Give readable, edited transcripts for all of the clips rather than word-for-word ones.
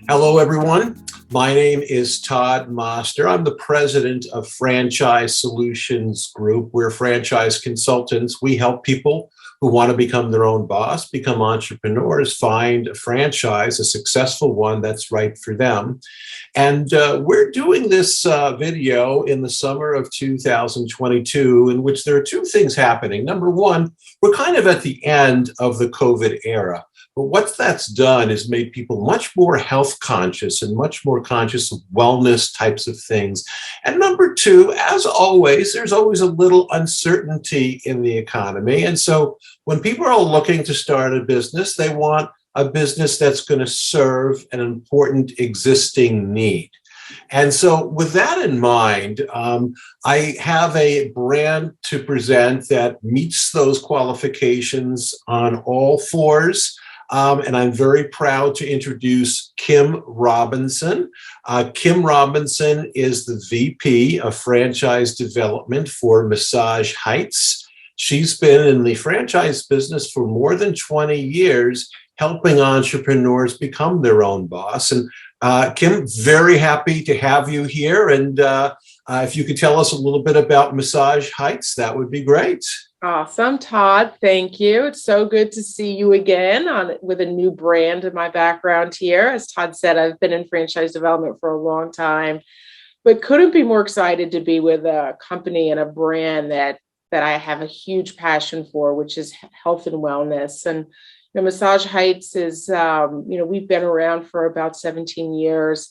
Hello, everyone. My name is Todd Moster. I'm the president of Franchise Solutions Group. We're franchise consultants. We help people who want to become their own boss, become entrepreneurs, find a franchise, a successful one that's right for them. And we're doing this video in the summer of 2022, in which there are two things happening. Number one, we're kind of at the end of the COVID era. But what that's done is made people much more health conscious and much more conscious of wellness types of things. And number two, as always, there's always a little uncertainty in the economy. And so when people are looking to start a business, they want a business that's going to serve an important existing need. And so with that in mind, I have a brand to present that meets those qualifications on all fours. And I'm very proud to introduce Kim Robinson. Kim Robinson is the VP of Franchise Development for Massage Heights. She's been in the franchise business for more than 20 years, helping entrepreneurs become their own boss. And Kim, very happy to have you here. And if you could tell us a little bit about Massage Heights, that would be great. Awesome, Todd. Thank you. It's so good to see you again with a new brand in my background here. As Todd said, I've been in franchise development for a long time, but couldn't be more excited to be with a company and a brand that I have a huge passion for, which is health and wellness. And Massage Heights is, we've been around for about 17 years,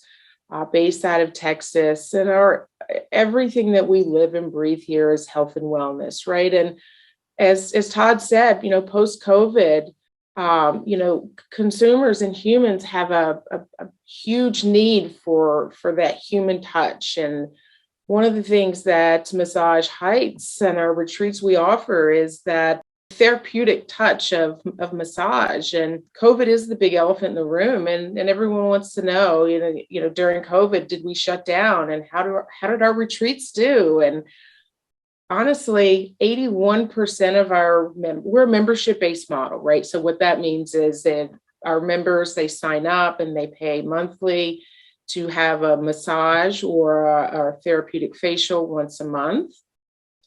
based out of Texas, and everything that we live and breathe here is health and wellness, right? And as Todd said, post-COVID, consumers and humans have a huge need for that human touch. And one of the things that Massage Heights and our retreats we offer is that therapeutic touch of massage. And COVID is the big elephant in the room, and everyone wants to know, during COVID, did we shut down, and how did our retreats do? And honestly, 81% of we're a membership-based model, right? So what that means is that our members, they sign up and they pay monthly to have a massage or a therapeutic facial once a month.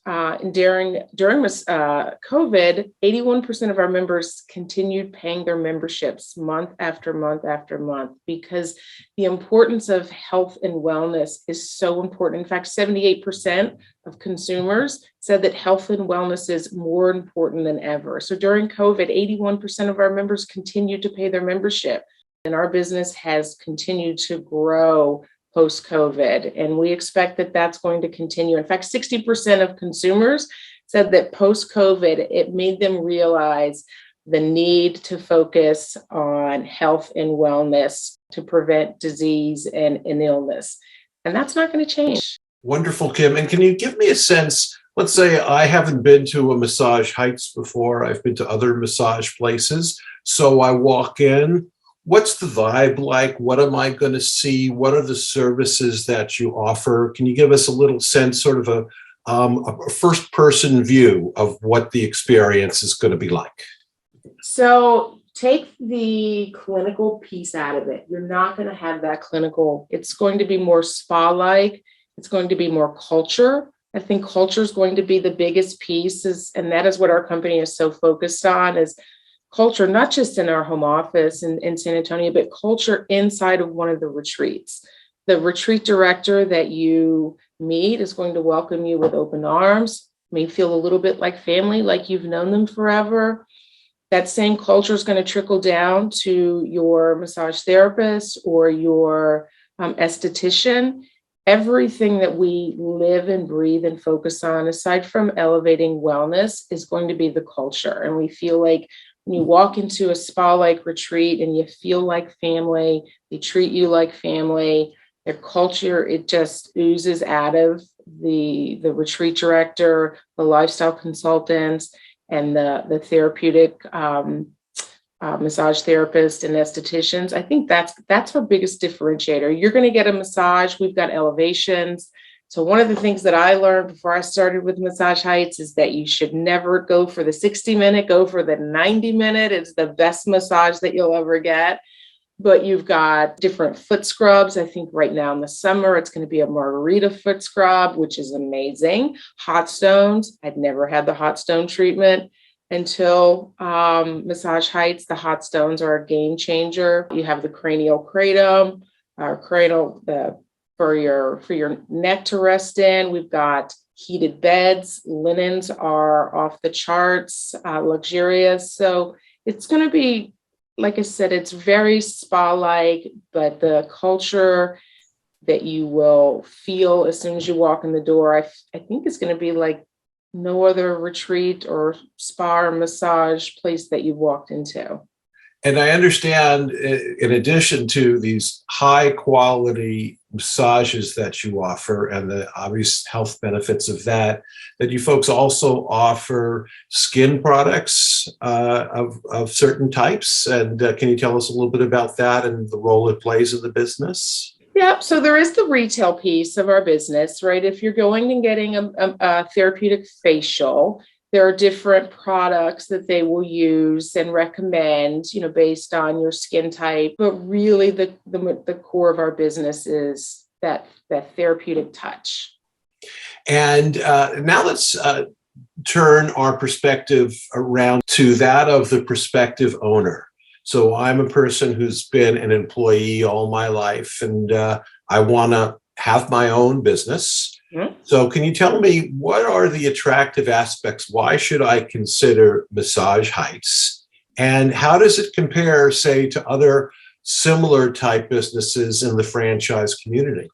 And during COVID, 81% of our members continued paying their memberships month after month after month, because the importance of health and wellness is so important. In fact, 78% of consumers said that health and wellness is more important than ever. So during COVID, 81% of our members continued to pay their membership, and our business has continued to grow post-COVID, and we expect that that's going to continue. In fact, 60% of consumers said that post-COVID, it made them realize the need to focus on health and wellness to prevent disease and illness. And that's not going to change. Wonderful, Kim. And can you give me a sense? Let's say I haven't been to a Massage Heights before. I've been to other massage places. So I walk in. What's the vibe like? What am I going to see? What are the services that you offer? Can you give us a little sense, sort of a first-person view of what the experience is going to be like? So take the clinical piece out of it. You're not going to have that clinical. It's going to be more spa-like. It's going to be more culture. I think culture is going to be the biggest piece, and that is what our company is so focused on, is culture, not just in our home office in San Antonio, but culture inside of one of the retreats. The retreat director that you meet is going to welcome you with open arms, may feel a little bit like family, like you've known them forever. That same culture is going to trickle down to your massage therapist or your esthetician. Everything that we live and breathe and focus on, aside from elevating wellness, is going to be the culture. And we feel like when you walk into a spa-like retreat and you feel like family, they treat you like family, their culture, it just oozes out of the retreat director, the lifestyle consultants, and the therapeutic massage therapists and estheticians. I think that's our biggest differentiator. You're going to get a massage. We've got elevations. So one of the things that I learned before I started with Massage Heights is that you should never go for the 60-minute, go for the 90-minute. It's the best massage that you'll ever get. but you've got different foot scrubs. I think right now in the summer, it's going to be a margarita foot scrub, which is amazing. Hot stones. I'd never had the hot stone treatment until Massage Heights. The hot stones are a game changer. You have the cranial kratom, for your neck to rest in. We've got heated beds. Linens are off the charts, luxurious. So it's going to be, like I said, it's very spa-like, but the culture that you will feel as soon as you walk in the door, I think it's going to be like no other retreat or spa or massage place that you've walked into. And I understand, in addition to these high quality massages that you offer and the obvious health benefits of that, that you folks also offer skin products of certain types. And can you tell us a little bit about that and the role it plays in the business? Yeah, so there is the retail piece of our business, right? If you're going and getting a therapeutic facial, there are different products that they will use and recommend, based on your skin type. But really, the core of our business is that therapeutic touch. And now let's turn our perspective around to that of the prospective owner. So I'm a person who's been an employee all my life, and I want to have my own business. Mm-hmm. So can you tell me, what are the attractive aspects? Why should I consider Massage Heights? And how does it compare, say, to other similar type businesses in the franchise community?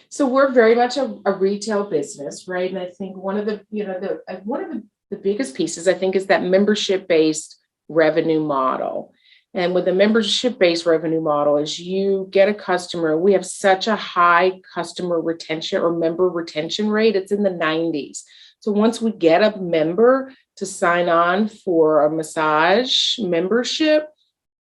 So we're very much a retail business, right? And I think one of the biggest pieces, I think, is that membership-based revenue model. And with the membership-based revenue model, is you get a customer. We have such a high customer retention or member retention rate. It's in the 90s. So once we get a member to sign on for a massage membership,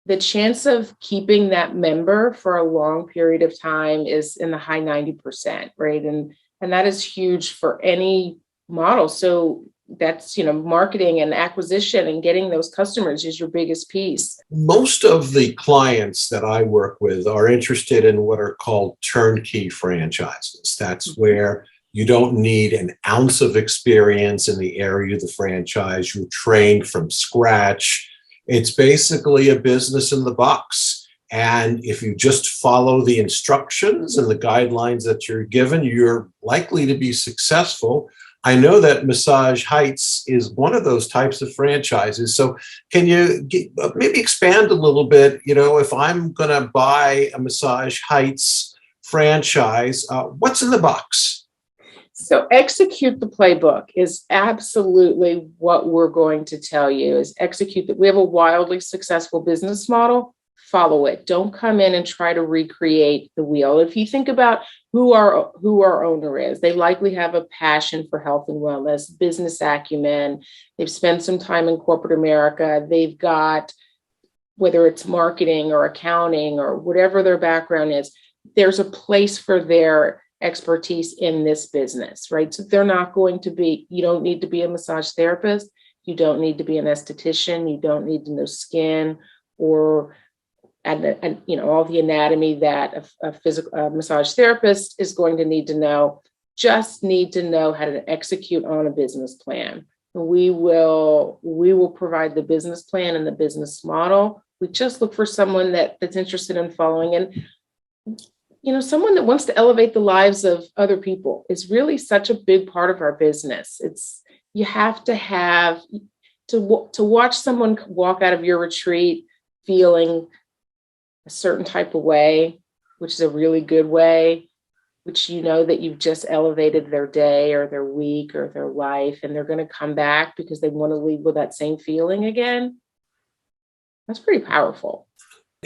the chance of keeping that member for a long period of time is in the high 90%, right? And that is huge for any model. So that's, marketing and acquisition and getting those customers is your biggest piece. Most of the clients that I work with are interested in what are called turnkey franchises. That's where you don't need an ounce of experience in the area of the franchise. You're trained from scratch. It's basically a business in the box. And if you just follow the instructions and the guidelines that you're given, you're likely to be successful. I know that Massage Heights is one of those types of franchises. So can you maybe expand a little bit? If I'm going to buy a Massage Heights franchise, what's in the box? So execute the playbook is absolutely what we're going to tell you, is execute that. We have a wildly successful business model. Follow it. Don't come in and try to recreate the wheel. If you think about who our owner is, they likely have a passion for health and wellness, business acumen. They've spent some time in corporate America. They've got, whether it's marketing or accounting or whatever their background is, there's a place for their expertise in this business, right? So they're not going to be, you don't need to be a massage therapist. You don't need to be an esthetician. You don't need to know skin or all the anatomy that a massage therapist is going to need to know. Just need to know how to execute on a business plan. We will provide the business plan and the business model. We just look for someone that's interested in following, and someone that wants to elevate the lives of other people is really such a big part of our business. You have to watch someone walk out of your retreat feeling a certain type of way, which is a really good way, which that you've just elevated their day or their week or their life, and they're going to come back because they want to leave with that same feeling again. That's pretty powerful.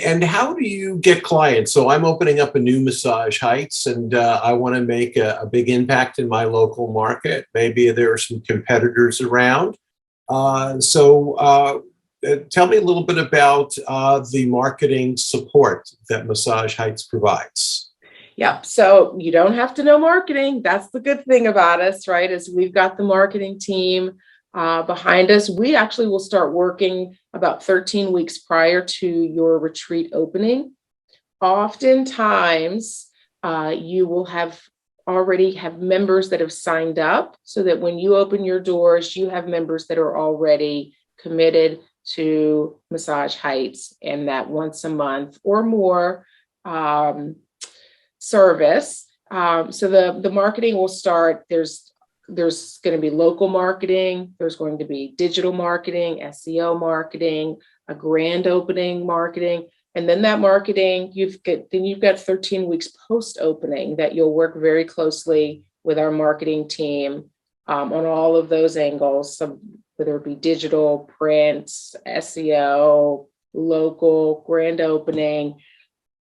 And how do you get clients? So I'm opening up a new Massage Heights, and I want to make a big impact in my local market. Maybe there are some competitors around. Tell me a little bit about the marketing support that Massage Heights provides. Yeah, so you don't have to know marketing. That's the good thing about us, right? Is we've got the marketing team. behind us. We actually will start working about 13 weeks prior to your retreat opening. Oftentimes, you will already have members that have signed up so that when you open your doors, you have members that are already committed to Massage Heights and that once a month or more service. So the marketing will start. There's going to be local marketing. There's going to be digital marketing, SEO marketing, a grand opening marketing. And then that marketing, you've got 13 weeks post-opening that you'll work very closely with our marketing team on all of those angles, whether it be digital, print, SEO, local, grand opening.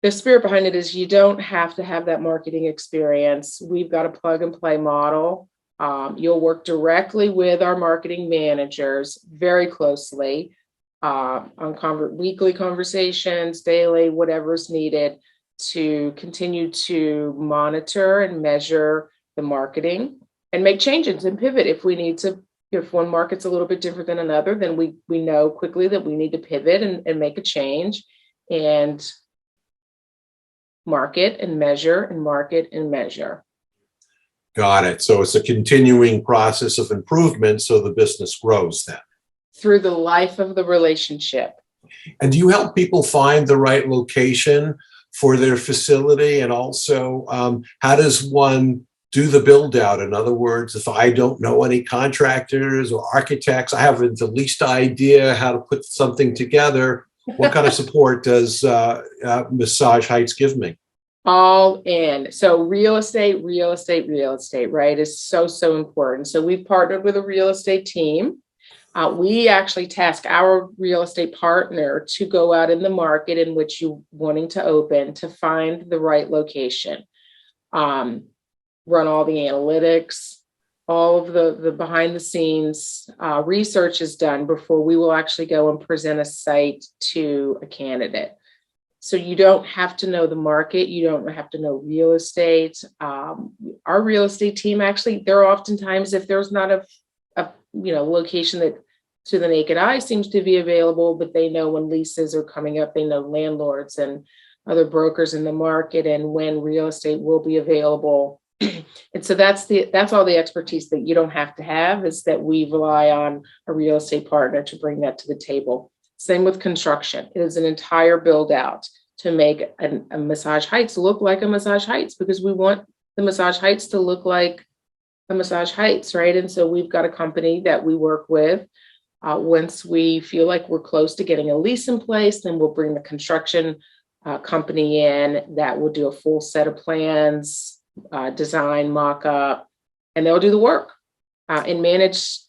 The spirit behind it is you don't have to have that marketing experience. We've got a plug and play model. You'll work directly with our marketing managers very closely on weekly conversations, daily, whatever's needed to continue to monitor and measure the marketing and make changes and pivot if we need to. If one market's a little bit different than another, then we know quickly that we need to pivot and make a change and market and measure and market and measure. Got it. So it's a continuing process of improvement so the business grows then. Through the life of the relationship. And do you help people find the right location for their facility? And also, how does one do the build out? In other words, if I don't know any contractors or architects, I haven't the least idea how to put something together. What kind of support does Massage Heights give me? All in. So real estate, right, is so important. So we've partnered with a real estate team. We actually task our real estate partner to go out in the market in which you're wanting to open to find the right location, run all the analytics, all of the behind the scenes research is done before we will actually go and present a site to a candidate. So you don't have to know the market. You don't have to know real estate. Our real estate team, actually, there are oftentimes, if there's not a location that to the naked eye seems to be available, but they know when leases are coming up, they know landlords and other brokers in the market and when real estate will be available. And so that's all the expertise that you don't have to have, is that we rely on a real estate partner to bring that to the table. Same with construction. It is an entire build out to make a Massage Heights look like a Massage Heights, because we want the Massage Heights to look like a Massage Heights, right? And so we've got a company that we work with. Once we feel like we're close to getting a lease in place, then we'll bring the construction company in that will do a full set of plans, design, mock up, and they'll do the work and manage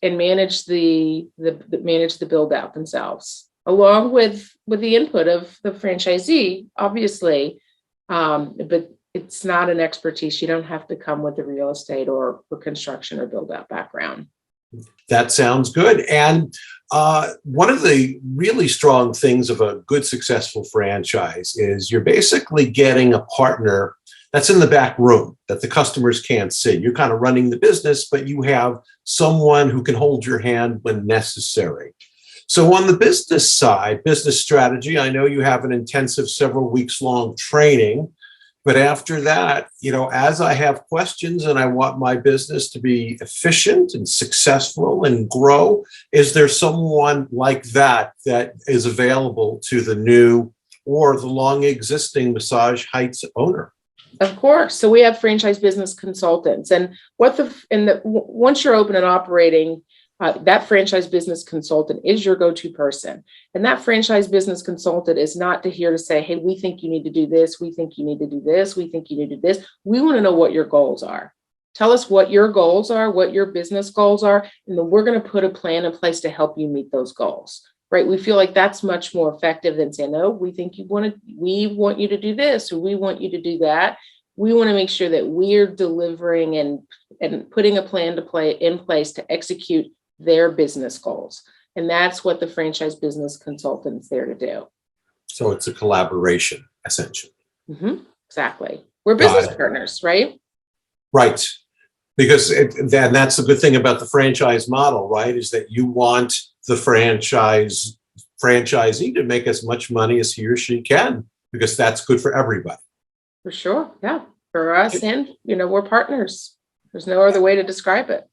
the build out themselves, along with the input of the franchisee, obviously. But it's not an expertise. You don't have to come with the real estate or construction or build out background. That sounds good. And one of the really strong things of a good, successful franchise is you're basically getting a partner that's in the back room that the customers can't see. You're kind of running the business, but you have someone who can hold your hand when necessary. So on the business side, business strategy, I know you have an intensive several weeks long training. But after that, as I have questions and I want my business to be efficient and successful and grow, is there someone like that is available to the new or the long existing Massage Heights owner? Of course. So we have franchise business consultants, and once you're open and operating, that franchise business consultant is your go-to person. And that franchise business consultant is not here to say, hey, we think you need to do this. We think you need to do this. We think you need to do this. We want to know what your goals are. Tell us what your goals are, what your business goals are, and then we're going to put a plan in place to help you meet those goals, right? We feel like that's much more effective than saying, no, we want you to do this, or we want you to do that. We want to make sure that we're delivering and putting a plan in place to execute their business goals. And that's what the franchise business consultant is there to do. So it's a collaboration, essentially. Mm-hmm. Exactly. We're business partners, right? Right. Because that's the good thing about the franchise model, right? Is that you want the franchisee to make as much money as he or she can, because that's good for everybody. For sure. Yeah. For us, and we're partners. There's no other way to describe it.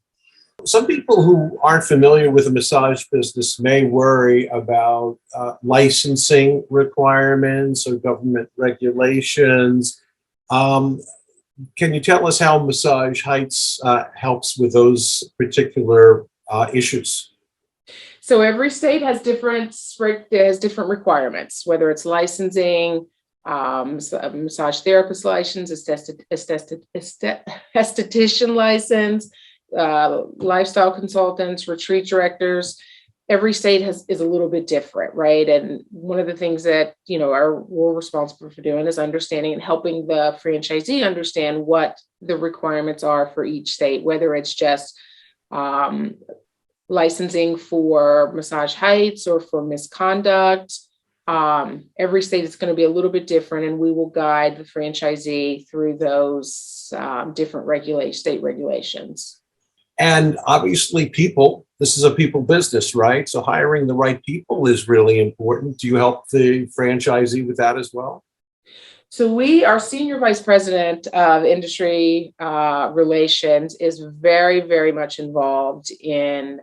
Some people who aren't familiar with the massage business may worry about licensing requirements or government regulations. Um, can you tell us how Massage Heights helps with those particular issues? So every state has different requirements, whether it's licensing, massage therapist license, esthetician license, lifestyle consultants, retreat directors. Every state is a little bit different, right? And one of the things that we're responsible for doing is understanding and helping the franchisee understand what the requirements are for each state, whether it's just licensing for Massage Heights or for misconduct. Every state is going to be a little bit different, and we will guide the franchisee through those different state regulations. And obviously, this is a people business, right? So hiring the right people is really important. Do you help the franchisee with that as well? So our senior vice president of industry relations is very, very much involved in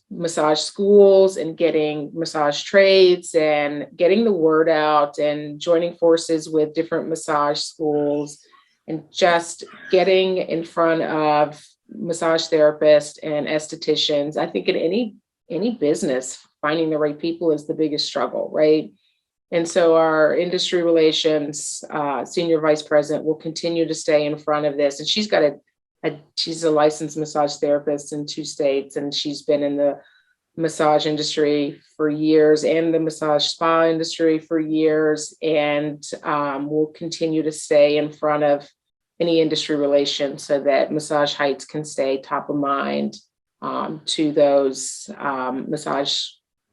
massage schools and getting massage trades and getting the word out and joining forces with different massage schools and just getting in front of massage therapists and estheticians. I think in any business, finding the right people is the biggest struggle, right? And so our industry relations senior vice president will continue to stay in front of this. And she's a licensed massage therapist in 2 states, and she's been in the massage industry for years and the massage spa industry for years, and will continue to stay in front of any industry relations so that Massage Heights can stay top of mind to those massage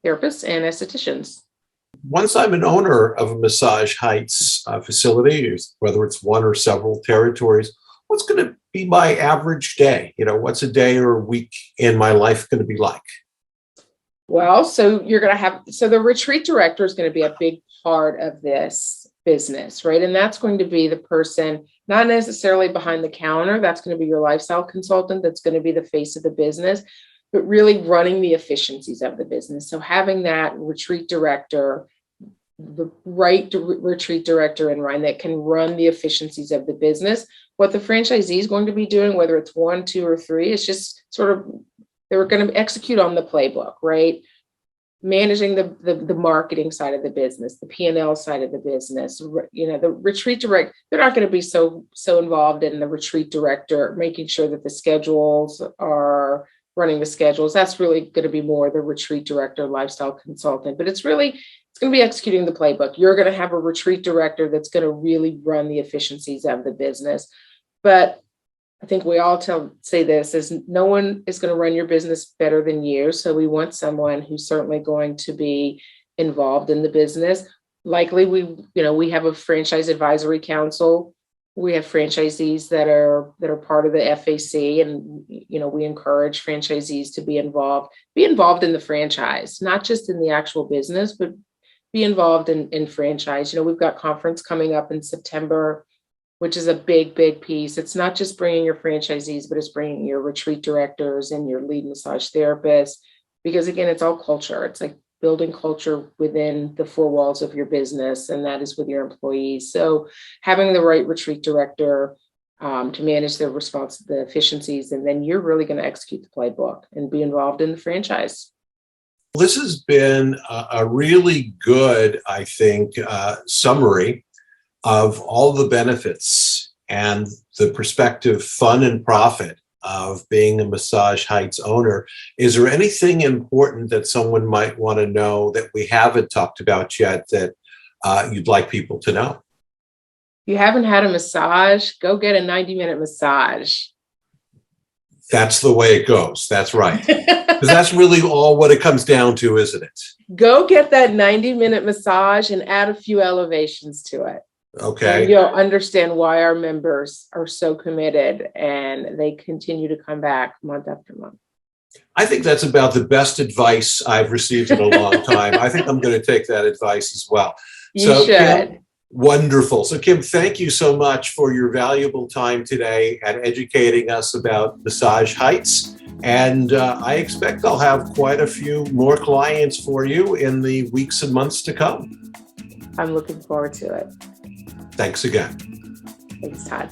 therapists and estheticians. Once I'm an owner of a Massage Heights facility, whether it's one or several territories, what's going to be my average day? What's a day or a week in my life going to be like? Well, so the retreat director is going to be a big part of this business, right? And that's going to be the person, not necessarily behind the counter. That's going to be your lifestyle consultant. That's going to be the face of the business, but really running the efficiencies of the business. So having that retreat director, the right retreat director in mind that can run the efficiencies of the business. What the franchisee is going to be doing, whether it's 1, 2, or 3, is just sort of, they're going to execute on the playbook, right? Managing the marketing side of the business, the P&L side of the business. The retreat director, they're not going to be so involved in the retreat director, making sure that the schedules are running the schedules. That's really going to be more the retreat director, lifestyle consultant. But it's going to be executing the playbook. You're going to have a retreat director that's going to really run the efficiencies of the business. But I think we all say this, is no one is going to run your business better than you. So we want someone who's certainly going to be involved in the business. Likely we have a franchise advisory council. We have franchisees that are part of the FAC, and we encourage franchisees to be involved in the franchise, not just in the actual business, but be involved in franchise. We've got conference coming up in September, which is a big, big piece. It's not just bringing your franchisees, but it's bringing your retreat directors and your lead massage therapists, because again, it's all culture. It's like building culture within the 4 walls of your business, and that is with your employees. So having the right retreat director to manage the efficiencies, and then you're really going to execute the playbook and be involved in the franchise. This has been a really good, I think, summary of all the benefits and the prospective fun and profit of being a Massage Heights owner. Is there anything important that someone might want to know that we haven't talked about yet that you'd like people to know? If you haven't had a massage, go get a 90-minute massage. That's the way it goes. That's right. Because that's really all what it comes down to, isn't it? Go get that 90-minute massage and add a few elevations to it. Okay. And you'll understand why our members are so committed and they continue to come back month after month. I think that's about the best advice I've received in a long time. I think I'm going to take that advice as well. You So, Kim, should. wonderful. So, Kim, thank you so much for your valuable time today and educating us about massage heights. And I expect I'll have quite a few more clients for you in the weeks and months to come. I'm looking forward to it. Thanks again. Thanks, Todd.